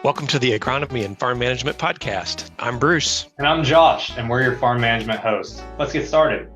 Welcome to the Agronomy and Farm Management Podcast. I'm Bruce. And I'm Josh, and we're your farm management hosts. Let's get started.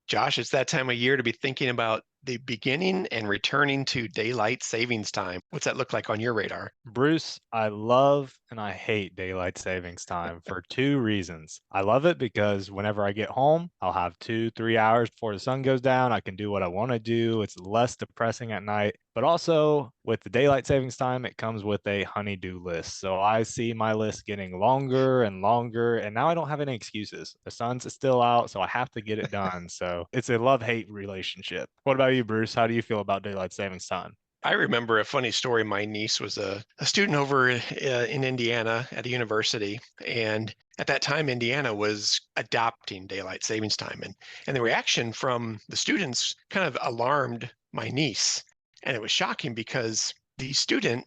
Josh, it's that time of year to be thinking about the beginning and returning to daylight savings time. What's that look like on your radar? Bruce, I love and I hate daylight savings time for two reasons. I love it because whenever I get home, I'll have 2-3 hours before the sun goes down. I can do what I want to do. It's less depressing at night. But also with the daylight savings time, it comes with a honey-do list. So I see my list getting longer and longer, and now I don't have any excuses. The sun's still out, so I have to get it done. So it's a love-hate relationship. What about you, Bruce? How do you feel about daylight savings time? I remember a funny story. My niece was a student over in Indiana at a university. And at that time, Indiana was adopting daylight savings time. And the reaction from the students kind of alarmed my niece. And it was shocking because the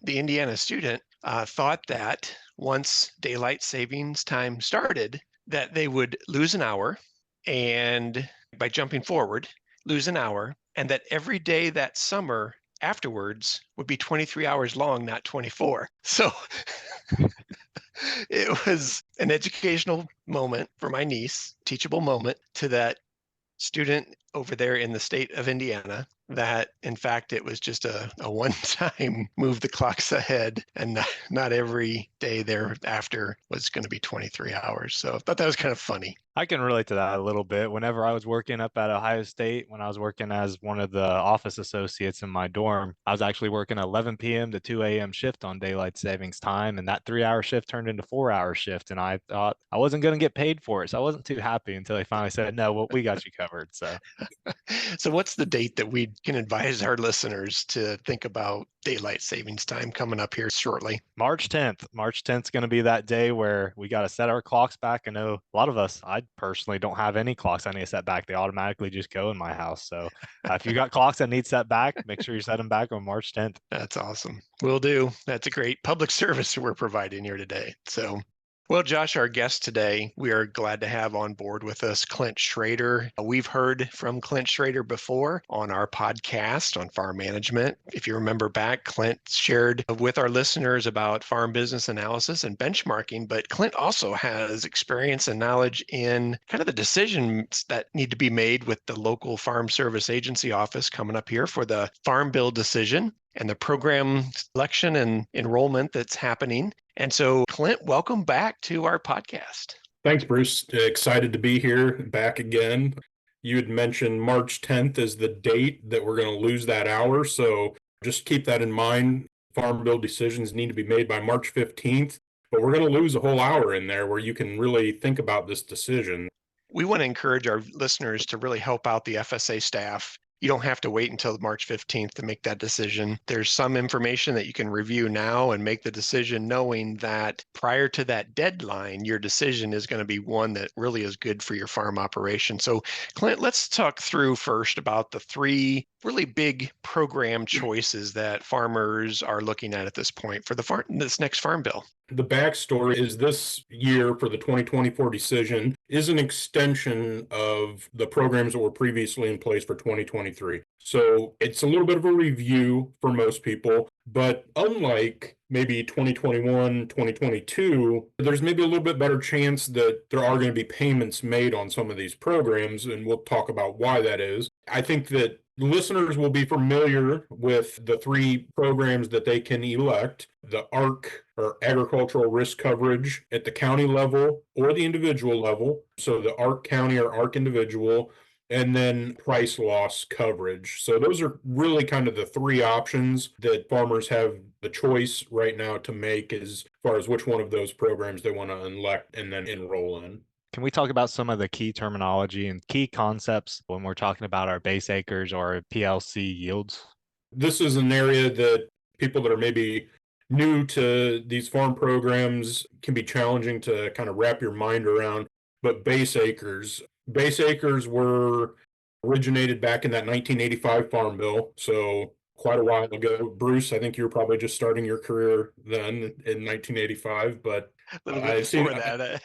Indiana student, thought that once daylight savings time started, that they would lose an hour, and by jumping forward, lose an hour, and that every day that summer afterwards would be 23 hours long, not 24. So it was an educational moment for my niece, teachable moment to that student over there in the state of Indiana, that in fact it was just a one-time move the clocks ahead, and not every day thereafter was going to be 23 hours. So I thought that was kind of funny. I can relate to that a little bit. Whenever I was working up at Ohio State, when I was working as one of the office associates in my dorm, I was actually working 11 p.m. to 2 a.m. shift on daylight savings time. And that 3 hour shift turned into 4 hour shift. And I thought I wasn't going to get paid for it. So I wasn't too happy until they finally said, no, well, we got you covered. So So what's the date that we can advise our listeners to think about daylight savings time coming up here shortly? March 10th. March 10th is going to be that day where we got to set our clocks back. I know a lot of us, I personally don't have any clocks I need to set back. They automatically just go in my house. So if you got clocks that need set back, make sure you set them back on March 10th. That's awesome. Will do. That's a great public service we're providing here today. So, well, Josh, our guest today, we are glad to have on board with us Clint Schroeder. We've heard from Clint Schroeder before on our podcast on farm management. If you remember back, Clint shared with our listeners about farm business analysis and benchmarking, but Clint also has experience and knowledge in kind of the decisions that need to be made with the local Farm Service Agency office coming up here for the Farm Bill decision and the program selection and enrollment that's happening. And so, Clint, welcome back to our podcast. Thanks, Bruce. Excited to be here back again. You had mentioned March 10th as the date that we're going to lose that hour. So just keep that in mind. Farm Bill decisions need to be made by March 15th, but we're going to lose a whole hour in there where you can really think about this decision. We want to encourage our listeners to really help out the FSA staff. You don't have to wait until March 15th to make that decision. There's some information that you can review now and make the decision knowing that prior to that deadline, your decision is going to be one that really is good for your farm operation. So, Clint, let's talk through first about the three really big program choices that farmers are looking at this point for this next farm bill. The backstory is this year for the 2024 decision is an extension of the programs that were previously in place for 2023. So it's a little bit of a review for most people, but unlike maybe 2021, 2022, there's maybe a little bit better chance that there are going to be payments made on some of these programs, and we'll talk about why that is. I think that listeners will be familiar with the three programs that they can elect: the ARC, or agricultural risk coverage, at the county level or the individual level. So the ARC county or ARC individual, and then price loss coverage. So those are really kind of the three options that farmers have the choice right now to make as far as which one of those programs they want to elect and then enroll in. Can we talk about some of the key terminology and key concepts when we're talking about our base acres or our PLC yields? This is an area that people that are maybe new to these farm programs can be challenging to kind of wrap your mind around. But base acres were originated back in that 1985 Farm Bill. So quite a while ago. Bruce, I think you were probably just starting your career then in 1985, but A little bit before that.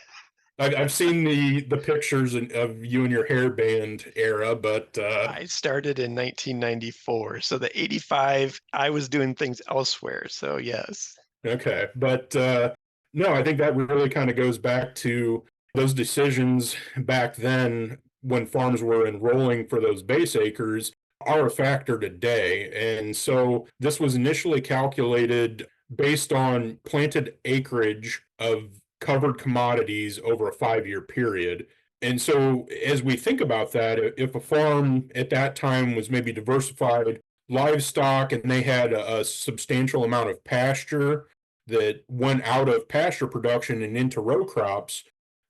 I've seen the pictures of you and your hairband era, but I started in 1994. So the 85, I was doing things elsewhere. So yes. Okay. But no, I think that really kind of goes back to those decisions back then when farms were enrolling for those base acres are a factor today. And so this was initially calculated based on planted acreage of covered commodities over a 5-year period. And so as we think about that, if a farm at that time was maybe diversified livestock and they had a substantial amount of pasture that went out of pasture production and into row crops,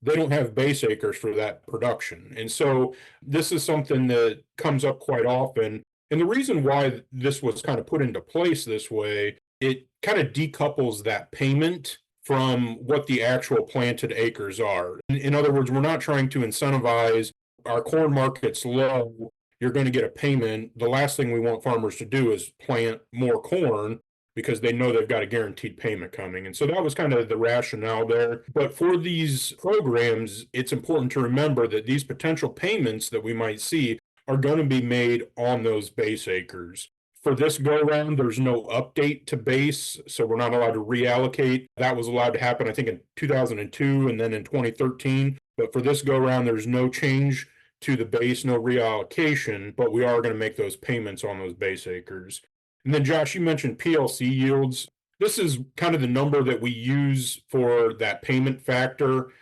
they don't have base acres for that production. And so this is something that comes up quite often. And the reason why this was kind of put into place this way, it kind of decouples that payment from what the actual planted acres are. In other words, we're not trying to incentivize our corn market's low, you're going to get a payment. The last thing we want farmers to do is plant more corn because they know they've got a guaranteed payment coming. And so that was kind of the rationale there. But for these programs, it's important to remember that these potential payments that we might see are going to be made on those base acres. For this go round, there's no update to base, so we're not allowed to reallocate. That was allowed to happen, I think, in 2002 and then in 2013. But for this go round, there's no change to the base, no reallocation, but we are going to make those payments on those base acres. And then, Josh, you mentioned PLC yields. This is kind of the number that we use for that payment factor.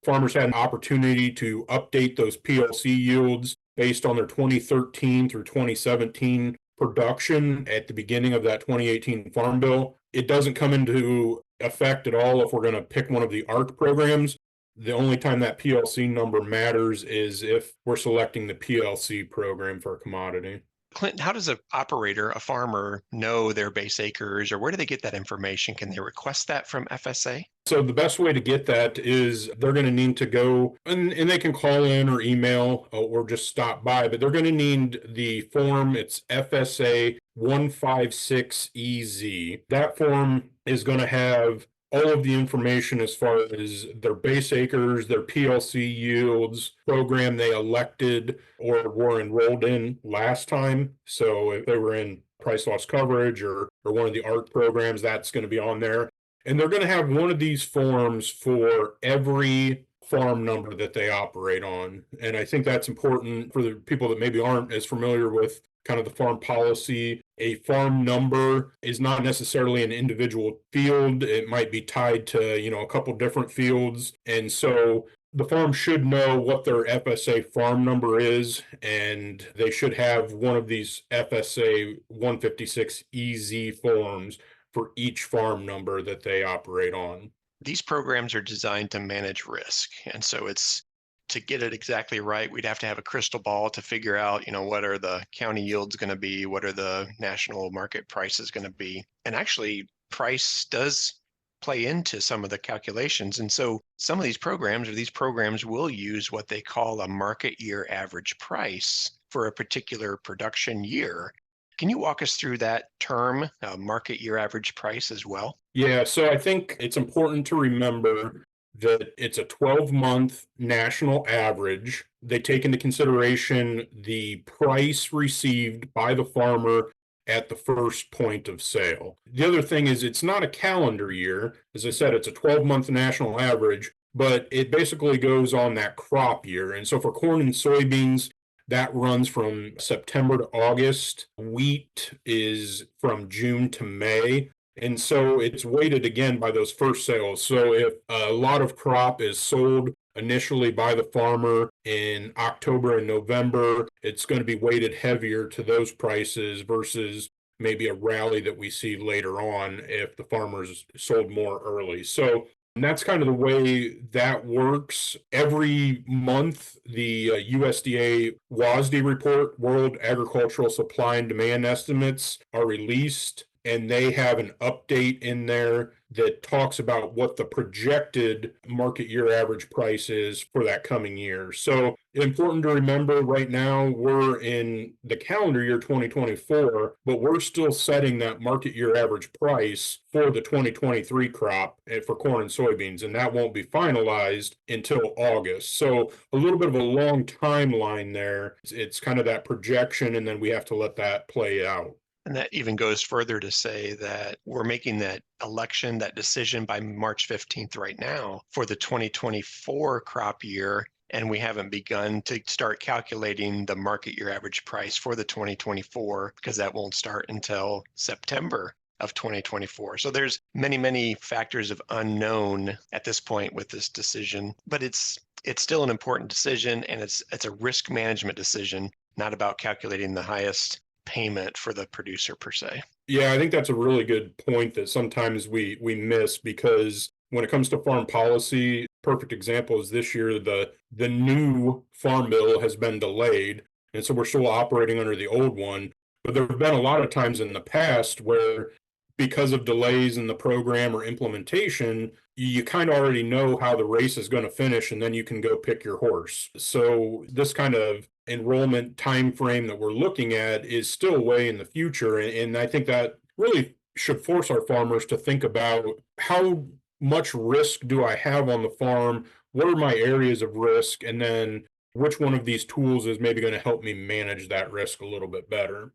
Farmers had an opportunity to update those PLC yields based on their 2013 through 2017 production at the beginning of that 2018 Farm Bill. It doesn't come into effect at all if we're going to pick one of the ARC programs. The only time that PLC number matters is if we're selecting the PLC program for a commodity. Clint, how does an operator, a farmer, know their base acres, or where do they get that information? Can they request that from FSA? So the best way to get that is they're going to need to go and they can call in or email or just stop by, but they're going to need the form. It's FSA 156EZ. That form is going to have all of the information as far as their base acres, their PLC yields, program they elected or were enrolled in last time. So if they were in price loss coverage or one of the ARC programs, that's going to be on there. And they're going to have one of these forms for every farm number that they operate on. And I think that's important for the people that maybe aren't as familiar with kind of the farm policy. A farm number is not necessarily an individual field. It might be tied to, a couple different fields. And so the farm should know what their FSA farm number is, and they should have one of these FSA 156EZ forms for each farm number that they operate on. These programs are designed to manage risk. And so it's to get it exactly right, we'd have to have a crystal ball to figure out, what are the county yields going to be? What are the national market prices going to be? And actually, price does play into some of the calculations. And so some of these programs will use what they call a market year average price for a particular production year. Can you walk us through that term, market year average price as well? Yeah, so I think it's important to remember that it's a 12-month national average. They take into consideration the price received by the farmer at the first point of sale. The other thing is it's not a calendar year. As I said, it's a 12-month national average, but it basically goes on that crop year. And so for corn and soybeans, that runs from September to August. Wheat is from June to May. And so it's weighted again by those first sales. So if a lot of crop is sold initially by the farmer in October and November, it's going to be weighted heavier to those prices versus maybe a rally that we see later on if the farmers sold more early. So that's kind of the way that works. Every month, the USDA WASDE report, World Agricultural Supply and Demand Estimates, are released. And they have an update in there that talks about what the projected market year average price is for that coming year. So important to remember right now, we're in the calendar year 2024, but we're still setting that market year average price for the 2023 crop for corn and soybeans, and that won't be finalized until August. So a little bit of a long timeline there. It's kind of that projection, and then we have to let that play out. And that even goes further to say that we're making that election, that decision by March 15th right now for the 2024 crop year. And we haven't begun to start calculating the market year average price for the 2024 because that won't start until September of 2024. So there's many, many factors of unknown at this point with this decision, but it's still an important decision, and it's a risk management decision, not about calculating the highest payment for the producer per se. Yeah, I think that's a really good point that sometimes we miss, because when it comes to farm policy, perfect example is this year the new farm bill has been delayed, and so we're still operating under the old one. But there have been a lot of times in the past where, because of delays in the program or implementation, you kind of already know how the race is going to finish, and then you can go pick your horse. So this kind of enrollment time frame that we're looking at is still way in the future, and I think that really should force our farmers to think about, how much risk do I have on the farm? What are my areas of risk? And then which one of these tools is maybe going to help me manage that risk a little bit better?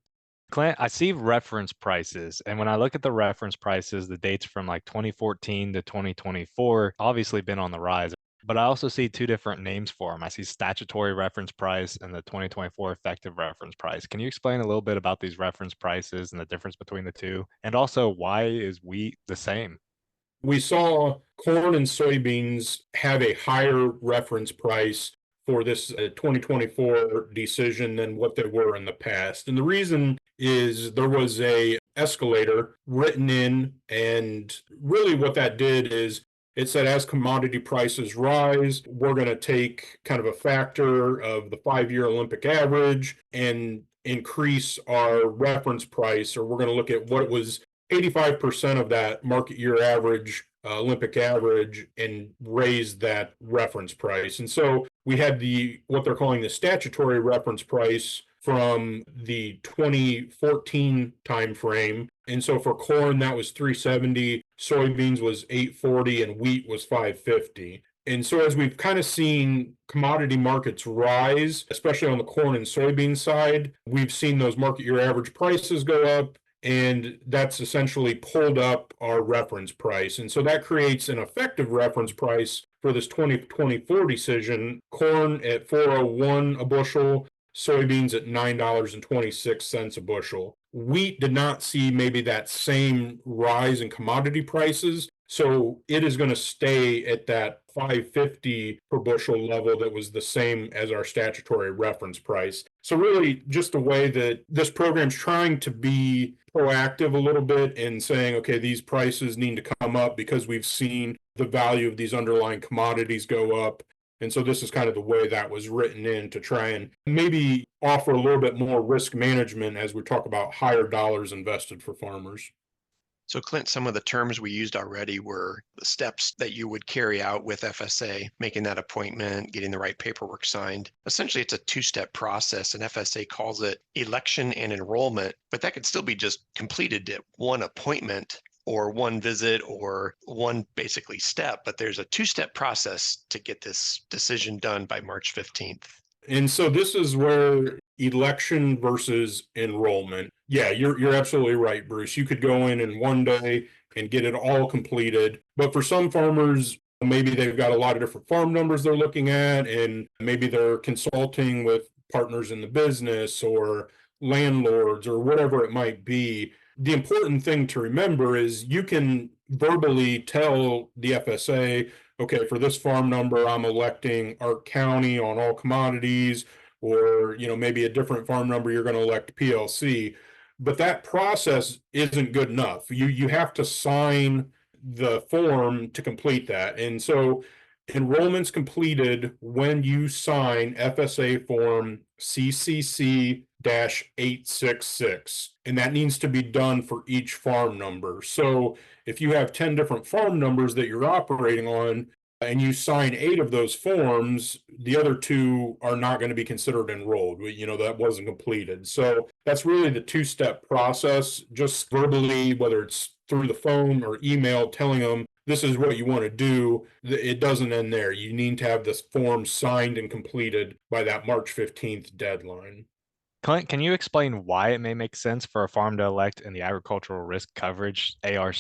Clint, I see reference prices. And when I look at the reference prices, the dates from like 2014 to 2024 obviously been on the rise. But I also see two different names for them. I see statutory reference price and the 2024 effective reference price. Can you explain a little bit about these reference prices and the difference between the two? And also, why is wheat the same? We saw corn and soybeans have a higher reference price for this 2024 decision than what they were in the past. And the reason is there was a escalator written in, and really what that did is it said, as commodity prices rise, we're going to take kind of a factor of the 5-year Olympic average and increase our reference price, or we're going to look at what was 85% of that market year average, Olympic average, and raise that reference price. And so we had what they're calling the statutory reference price from the 2014 timeframe. And so for corn, that was 370, soybeans was 840, and wheat was 550. And so as we've kind of seen commodity markets rise, especially on the corn and soybean side, we've seen those market year average prices go up, and that's essentially pulled up our reference price. And so that creates an effective reference price for this 2024 decision: corn at 401 a bushel, soybeans at $9.26 a bushel. Wheat did not see maybe that same rise in commodity prices, so it is going to stay at that 550 per bushel level that was the same as our statutory reference price. So really just the way that this program's trying to be proactive a little bit in saying, okay, these prices need to come up because we've seen the value of these underlying commodities go up. And so this is kind of the way that was written in, to try and maybe offer a little bit more risk management as we talk about higher dollars invested for farmers. So Clint, some of the terms we used already were the steps that you would carry out with FSA, making that appointment, getting the right paperwork signed. Essentially, it's a two-step process, and FSA calls it election and enrollment, but that could still be just completed at one appointment or one visit or one basically step, but there's a two-step process to get this decision done by March 15th. And so this is where election versus enrollment. Yeah, you're absolutely right, Bruce. You could go in one day and get it all completed. But for some farmers, maybe they've got a lot of different farm numbers they're looking at, and maybe they're consulting with partners in the business or landlords or whatever it might be. The important thing to remember is you can verbally tell the FSA, okay, for this farm number, I'm electing Ark County on all commodities, or, maybe a different farm number, you're going to elect PLC. But that process isn't good enough. You have to sign the form to complete that. And so enrollment's completed when you sign FSA form CCC-866, and that needs to be done for each farm number. So if you have 10 different farm numbers that you're operating on, and you sign 8 of those forms, the other 2 are not going to be considered enrolled. That wasn't completed. So that's really the two-step process, just verbally, whether it's through the phone or email, telling them this is what you want to do. It doesn't end there. You need to have this form signed and completed by that March 15th deadline. Clint, can you explain why it may make sense for a farm to elect in the agricultural risk coverage ARC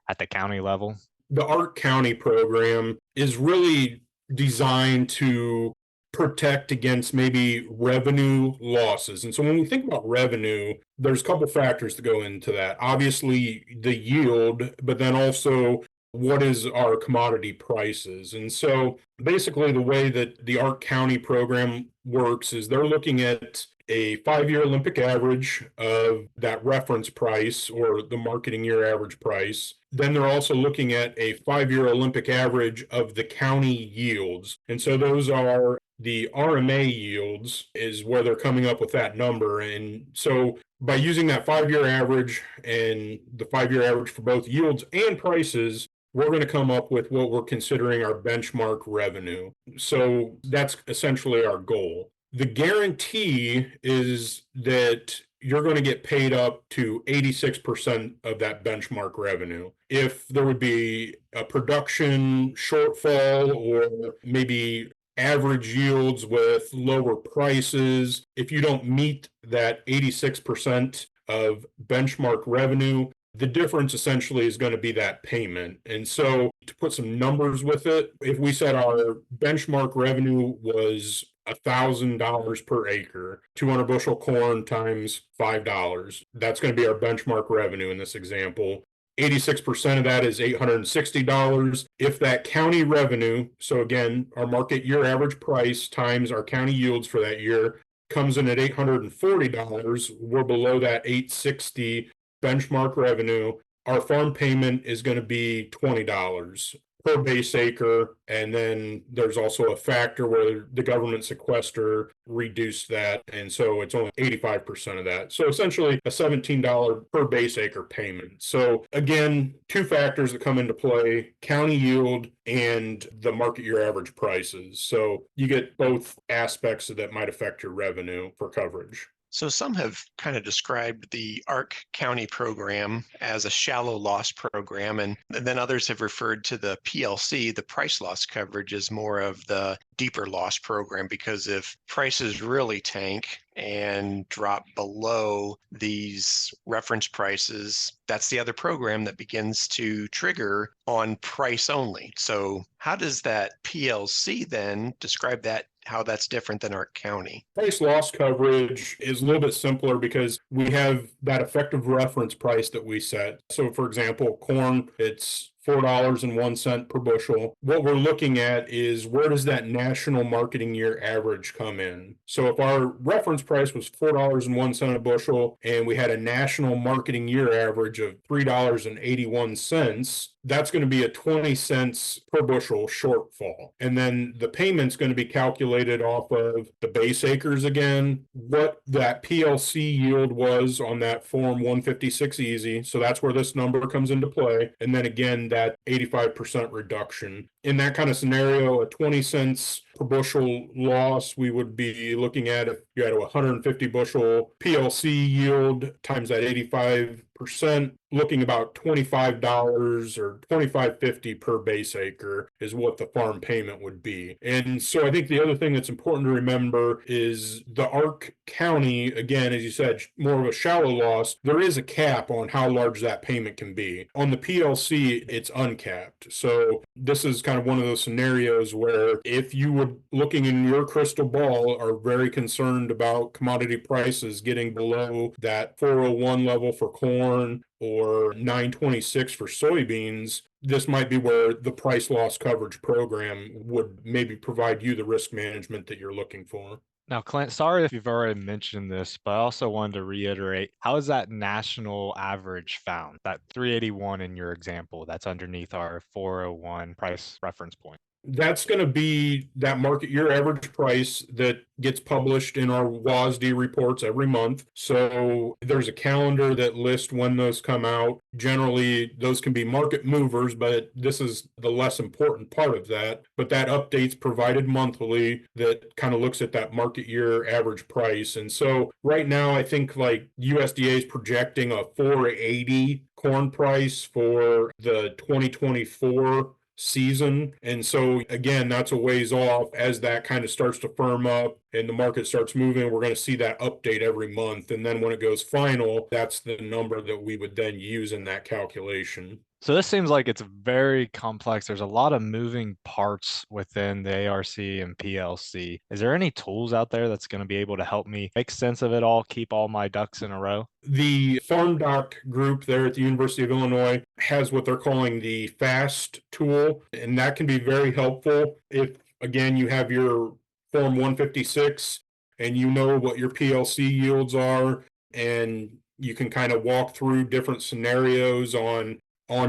at the county level? The Arc County program is really designed to protect against maybe revenue losses. And so when we think about revenue, there's a couple factors to go into that. Obviously, the yield, but then also what is our commodity prices. And so basically the way that the Arc County program works is they're looking at a 5-year Olympic average of that reference price or the marketing year average price. Then they're also looking at a 5-year Olympic average of the county yields. And so those are the RMA yields is where they're coming up with that number. And so by using that 5-year average and the 5-year average for both yields and prices, we're going to come up with what we're considering our benchmark revenue. So that's essentially our goal. The guarantee is that you're going to get paid up to 86% of that benchmark revenue. If there would be a production shortfall or maybe average yields with lower prices, if you don't meet that 86% of benchmark revenue, the difference essentially is going to be that payment. And so to put some numbers with it, if we said our benchmark revenue was $1,000 per acre, 200 bushel corn times $5, that's going to be our benchmark revenue in this example. 86% of that is $860. If that county revenue, so again, our market year average price times our county yields for that year, comes in at $840, we're below that $860 benchmark revenue, our farm payment is going to be $20 per base acre. And then there's also a factor where the government sequester reduced that. And so it's only 85% of that. So essentially a $17 per base acre payment. So again, two factors that come into play, county yield and the market year average prices. So you get both aspects that might affect your revenue for coverage. So some have kind of described the Arc County program as a shallow loss program, and then others have referred to the PLC, the price loss coverage, as more of the deeper loss program, because if prices really tank and drop below these reference prices, that's the other program that begins to trigger on price only. So how does that PLC then describe that, how that's different than Arc County? Price loss coverage is a little bit simpler because we have that effective reference price that we set. So for example, corn, it's $4.01 per bushel. What we're looking at is where does that national marketing year average come in? So if our reference price was $4.01 a bushel and we had a national marketing year average of $3.81, that's going to be a 20 cents per bushel shortfall. And then the payment's going to be calculated off of the base acres again, what that PLC yield was on that form 156 easy. So that's where this number comes into play. And then again, that 85% reduction. In that kind of scenario, a 20 cents per bushel loss, we would be looking at if you had a 150 bushel PLC yield times that 85%, looking about $25 or $25.50 per base acre is what the farm payment would be. And so I think the other thing that's important to remember is the Arc County, again, as you said, more of a shallow loss. There is a cap on how large that payment can be. On the PLC, it's uncapped. So this is kind of one of those scenarios where if you were looking in your crystal ball are very concerned about commodity prices getting below that 401 level for corn or 926 for soybeans, this might be where the price loss coverage program would maybe provide you the risk management that you're looking for. Now, Clint, sorry if you've already mentioned this, but I also wanted to reiterate, how is that national average found? That 381 in your example, that's underneath our 401 price reference point. That's going to be that market year average price that gets published in our WASD reports every month. So there's a calendar that lists when those come out. Generally, those can be market movers, but this is the less important part of that. But that update's provided monthly that kind of looks at that market year average price. And so right now, I think like USDA is projecting a 480 corn price for the 2024 season. And so again, that's a ways off. As that kind of starts to firm up and the market starts moving, we're going to see that update every month. And then when it goes final, that's the number that we would then use in that calculation. So this seems like it's very complex. There's a lot of moving parts within the ARC and PLC. Is there any tools out there that's going to be able to help me make sense of it all, keep all my ducks in a row? The Farm Doc group there at the University of Illinois has what they're calling the FAST tool, and that can be very helpful if, again, you have your Form 156 and you know what your PLC yields are, and you can kind of walk through different scenarios on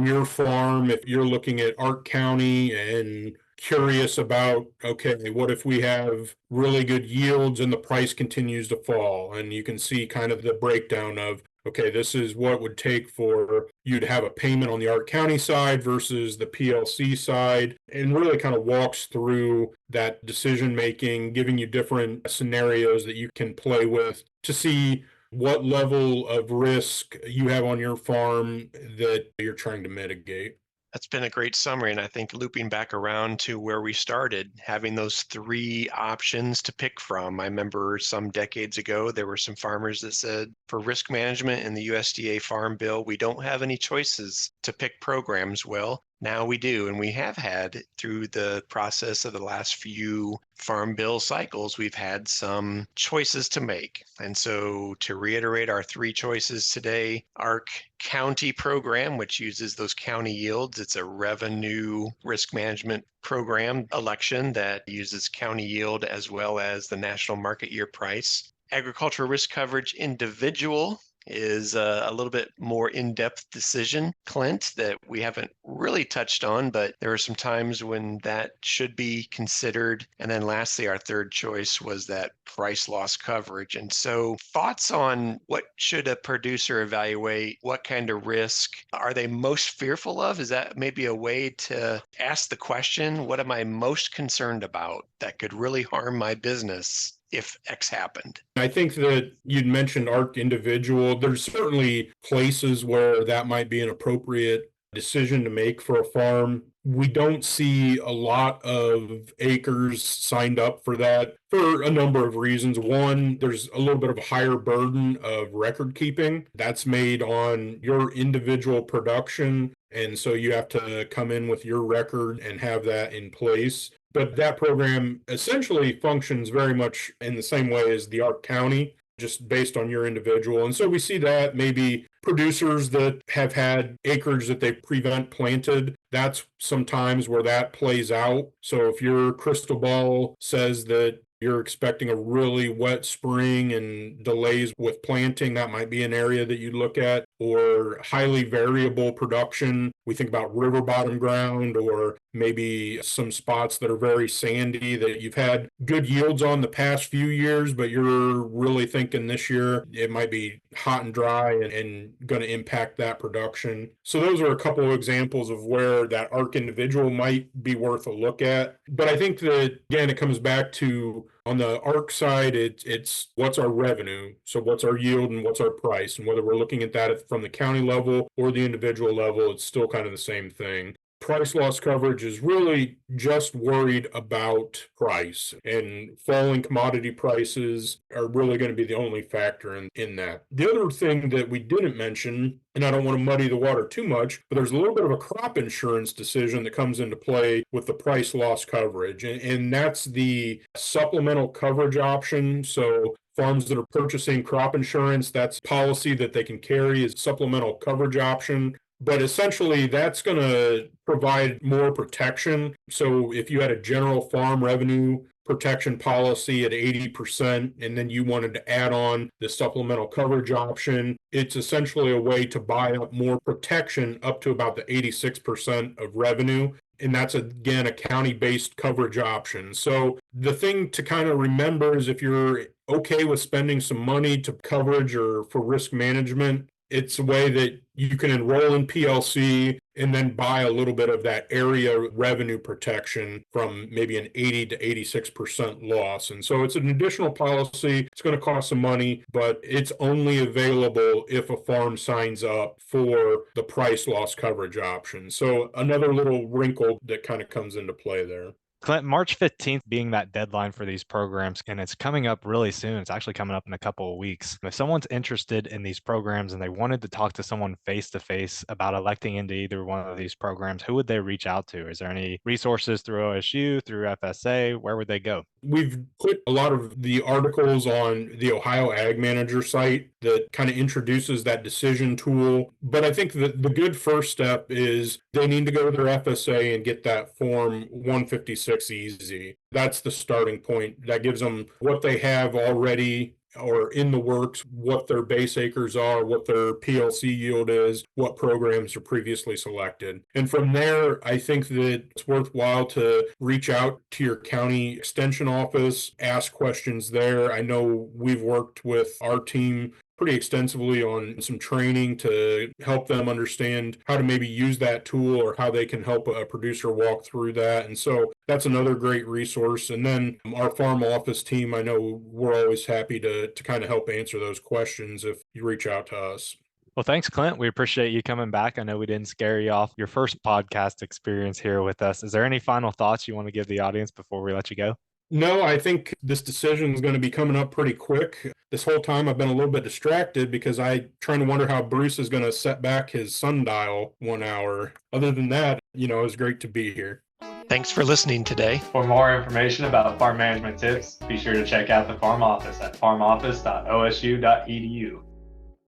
your farm. If you're looking at Ark County and curious about, okay, what if we have really good yields and the price continues to fall? And you can see kind of the breakdown of, okay, this is what it would take for you to have a payment on the Ark County side versus the PLC side, and really kind of walks through that decision making, giving you different scenarios that you can play with to see what level of risk you have on your farm that you're trying to mitigate. That's been a great summary. And I think looping back around to where we started, having those three options to pick from. I remember some decades ago, there were some farmers that said, for risk management in the USDA Farm Bill, we don't have any choices to pick programs. Well, now we do. And we have had, through the process of the last few Farm Bill cycles, we've had some choices to make. And so to reiterate our three choices today, Ark County program, which uses those county yields. It's a revenue risk management program election that uses county yield as well as the national market year price. Agricultural risk coverage individual is a little bit more in-depth decision, Clint, that we haven't really touched on, but there are some times when that should be considered. And then lastly, our third choice was that price loss coverage. And so thoughts on what should a producer evaluate? What kind of risk are they most fearful of? Is that maybe a way to ask the question, what am I most concerned about that could really harm my business if X happened? I think that you'd mentioned Ark individual. There's certainly places where that might be an appropriate decision to make for a farm. We don't see a lot of acres signed up for that for a number of reasons. One, there's a little bit of a higher burden of record keeping. That's made on your individual production. And so you have to come in with your record and have that in place. But that program essentially functions very much in the same way as the Ark County, just based on your individual. And so we see that maybe producers that have had acreage that they prevent planted, that's sometimes where that plays out. So if your crystal ball says that you're expecting a really wet spring and delays with planting, that might be an area that you look at. Or highly variable production. We think about river bottom ground, or maybe some spots that are very sandy that you've had good yields on the past few years, but you're really thinking this year it might be hot and dry and going to impact that production. So those are a couple of examples of where that Ark individual might be worth a look at. But I think that, again, it comes back to, on the Ark side, it's what's our revenue, so what's our yield and what's our price, and whether we're looking at that from the county level or the individual level, it's still kind of the same thing. Price loss coverage is really just worried about price, and falling commodity prices are really going to be the only factor in that. The other thing that we didn't mention, and I don't want to muddy the water too much, but there's a little bit of a crop insurance decision that comes into play with the price loss coverage, and that's the supplemental coverage option. So farms that are purchasing crop insurance, that's policy that they can carry as supplemental coverage option. But essentially, that's going to provide more protection. So if you had a general farm revenue protection policy at 80%, and then you wanted to add on the supplemental coverage option, it's essentially a way to buy up more protection up to about the 86% of revenue. And that's, again, a county-based coverage option. So the thing to kind of remember is, if you're okay with spending some money to coverage or for risk management, it's a way that you can enroll in PLC. and then buy a little bit of that area revenue protection from maybe an 80 to 86% loss. And so it's an additional policy. It's going to cost some money, but it's only available if a farm signs up for the price loss coverage option. So another little wrinkle that kind of comes into play there. Clint, March 15th being that deadline for these programs, and it's coming up really soon. It's actually coming up in a couple of weeks. If someone's interested in these programs and they wanted to talk to someone face to face about electing into either one of these programs, who would they reach out to? Is there any resources through OSU, through FSA? Where would they go? We've put a lot of the articles on the Ohio Ag Manager site that kind of introduces that decision tool. But I think that the good first step is they need to go to their FSA and get that Form 156 easy. That's the starting point. That gives them what they have already or in the works, what their base acres are, what their PLC yield is, what programs are previously selected. And from there, I think that it's worthwhile to reach out to your county extension office, ask questions there. I know we've worked with our team pretty extensively on some training to help them understand how to maybe use that tool or how they can help a producer walk through that. And so that's another great resource. And then our farm office team, I know we're always happy to kind of help answer those questions if you reach out to us. Well, thanks, Clint. We appreciate you coming back. I know we didn't scare you off your first podcast experience here with us. Is there any final thoughts you want to give the audience before we let you go? No, I think this decision is going to be coming up pretty quick. This whole time I've been a little bit distracted because I'm trying to wonder how Bruce is going to set back his sundial 1 hour. Other than that, it was great to be here. Thanks for listening today. For more information about farm management tips, be sure to check out the Farm Office at farmoffice.osu.edu.